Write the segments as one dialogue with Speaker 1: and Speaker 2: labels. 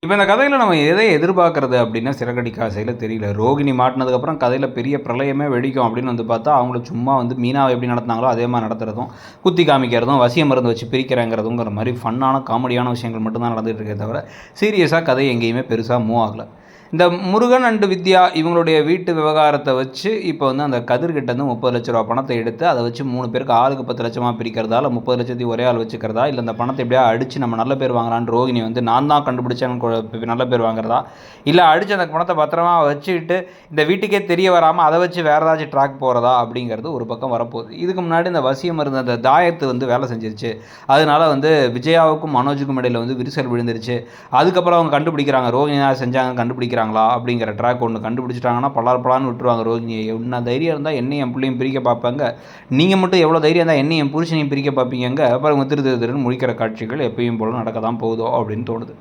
Speaker 1: இப்ப இந்த கதையில நம்ம எதை எதிர்பார்க்கிறது அப்டின்னா, சிறகடிக்க ஆசையில தெரியல. ரோகிணி மாட்டுனதுக்கப்புறம் கதையில பெரிய பிரளயமே வெடிக்கும் அப்டின்னு வந்து பார்த்தா, அவங்கள சும்மா வந்து மீனாவ எப்படி நடத்துனாங்களோ, அதே மாரி நடத்துறதும், குத்தி காமிக்கிறதும், வசிய மருந்து வச்சு பிரிக்கிறேங்கிறதுங்கிற மாரி ஃபன்னான, காமெடியான விஷயங்கள் மட்டும் தான் நடந்துட்டு இருக்கே தவிர, சீரியஸா கதை எங்கேயுமே பெருசா மூவ் ஆகல. இந்த முருகன் அண்ட் வித்யா இவங்களுடைய வீட்டு விவகாரத்த வச்சு, இப்ப வந்து அந்த கதிர்கிட்டருந்து ரூ. 30,00,000 பணத்த எடுத்து, அத வச்சு 3 பேருக்கு ஆளுக்கு 10,00,000 பிரிக்கிறதா, இல்ல 30,00,000 ஒரே ஆள் வச்சுக்கிறதா, இல்ல இந்த பணத்த எப்படியாவது அடிச்சு நம்ம நல்ல பேர் வாங்கலான்னு ரோகிணி வந்து நான் தான் கண்டுபிடிச்சேன்னு நல்ல பேர் வாங்குறதா, இல்ல அடிச்சு அந்த பணத்த பத்திரமா வச்சுக்கிட்டு, இந்த வீட்டுக்கே தெரிய வராம அத வச்சு வேற ஏதாச்சும் ட்ராக் போறதா அப்படிங்கிறது ஒரு பக்கம் வரப்போகுது. இதுக்கு முன்னாடி இந்த வசியம் இருந்த அந்த தாயத்து வந்து வேலை செஞ்சிருச்சு. அதனால வந்து விஜயாவுக்கும் மனோஜுக்கும் இடையில வந்து விரிசல் விழுந்துருச்சு. அதுக்கப்புறம் அவங்க கண்டுபிடிக்கிறாங்க. ரோகிணி தான் செஞ்சாங்கன்னு கண்டுபிடிக்கிறாங்களா அப்படிங்கிற ட்ராக் ஒன்று கண்டுபிடிச்சிட்டாங்கன்னா பலார் பலான்னு விட்டுருவாங்க ரோகிணியை. என்ன தைரியம் இருந்தால் என்னையும் என் பிள்ளையும் பிரிக்க பார்ப்பாங்க, நீங்கள் மட்டும் எவ்வளோ தைரியம் இருந்தால் என்னையும் என் புருஷனையும் பிரிக்க பார்ப்பீங்க. அப்புறம் திருன்னு முழிக்கிற காட்சிகள் எப்பயும் போல நடக்க தான் போகுதோ அப்படின்னு தோணுது.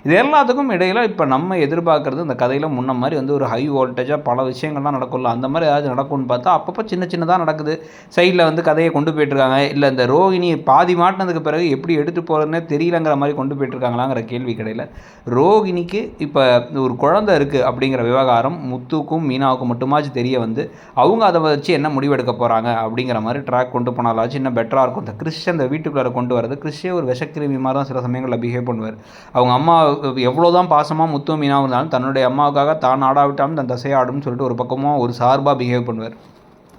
Speaker 1: இது எல்லாத்துக்கும் இடையில் இப்போ நம்ம எதிர்பார்க்குறது இந்த கதையில் முன்ன மாதிரி வந்து ஒரு ஹை வோல்டேஜாக பல விஷயங்கள்லாம் நடக்கும்ல, அந்த மாதிரி ஏதாச்சும் நடக்கும்னு பார்த்தா அப்பப்போ சின்ன சின்னதாக நடக்குது. சைடில் வந்து கதையை கொண்டு போயிட்டுருக்காங்க. இல்லை இந்த ரோகிணி பாதி மாட்டினதுக்கு பிறகு எப்படி எடுத்து போகிறதுனே தெரியலங்கிற மாதிரி கொண்டு போயிட்டுருக்காங்களாங்கிற கேள்வி கிடையில. ரோகிணிக்கு இப்போ ஒரு குழந்தை இருக்குது அப்படிங்கிற விவகாரம் முத்துக்கும் மீனாவுக்கும் மட்டுமாச்சும் தெரிய வந்து அவங்க அதை வச்சு என்ன முடிவெடுக்க போகிறாங்க அப்படிங்கிற மாதிரி ட்ராக் கொண்டு போனாலாச்சும் இன்னும் பெட்டராக இருக்கும். இந்த கிறிஷ் அந்த வீட்டுக்குள்ளே கொண்டு வரது, கிறிஷே ஒரு விஷக்கிருமி மாதிரி தான் சில சமயங்களில் பிஹேவ் பண்ணுவார். அவங்க அம்மா எவ்வளோ தான் பாசமாக முத்தும் மீனாவும் இருந்தாலும் தன்னுடைய அம்மாவுக்காக தான் ஆடாவிட்டாலும் தன் தசையாடும்னு சொல்லிட்டு ஒரு பக்கமாக ஒரு சார்பாக பிஹேவ் பண்ணுவார்.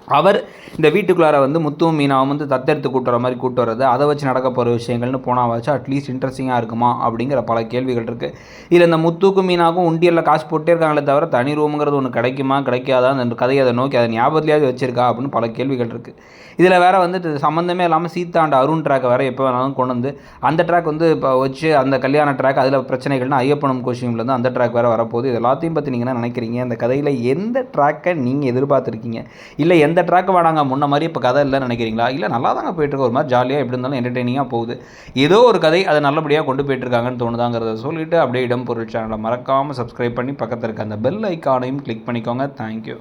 Speaker 1: அவர் இந்த வீட்டுக்குள்ளார வந்து முத்துவும் மீனாவும் வந்து தத்தெடுத்து கூட்டுற மாதிரி கூட்டு வர்றது, அதை வச்சு நடக்க போகிற விஷயங்கள்னு போனாவாச்சும் அட்லீஸ்ட் இன்ட்ரெஸ்டிங்காக இருக்குமா அப்படிங்கிற பல கேள்விகள் இருக்குது. இதில் இந்த முத்துக்கும் மீனாவுக்கும் உண்டியலில் காசு போட்டே இருக்காங்களே தவிர தனி ரூமுங்கிறது ஒன்று கிடைக்குமா கிடைக்காதா, அந்த கதையை அதை நோக்கி அதை ஞாபகத்திலேயாவது வச்சிருக்கா அப்படின்னு பல கேள்விகள் இருக்குது. இதில் வேறு வந்துட்டு சம்மந்தமே இல்லாமல் சீதா அண்ட் அருண் ட்ராக்கை வேறு எப்போ வேணாலும் கொண்டு வந்து அந்த ட்ராக் வந்து இப்போ வச்சு அந்த கல்யாண ட்ராக் அதில் பிரச்சனைகள்னா ஐயப்பனும் கோஷியம்லேருந்து அந்த ட்ராக் வேறு வரப்போகுது. இது எல்லாத்தையும் பற்றி நீங்கள் என்ன நினைக்கிறீங்க? அந்த கதையில் எந்த ட்ராக்கை நீங்கள் எதிர்பார்த்துருக்கீங்க? இல்லை எந்த ட்ராக் வேணாங்க முன்ன மாதிரி இப்போ கதை இல்லைன்னு நினைக்கிறீங்களா? இல்லை நல்லா தாங்க போயிட்டுருக்கு, ஒரு மாதிரி ஜாலியாக எப்படி இருந்தாலும் என்டர்டெய்னிங்காக போகுது, ஏதோ ஒரு கதை அதை நல்லபடியாக கொண்டு போயிட்டுருக்காங்கன்னு தோணுதாங்கிறத சொல்லிவிட்டு அப்படியே இடம் பொருள் சேனலை மறக்காமல் சப்ஸ்கிரைப் பண்ணி பக்கத்தில் இருக்க அந்த பெல் ஐக்கானையும் கிளிக் பண்ணிக்கோங்க. தேங்க்யூ.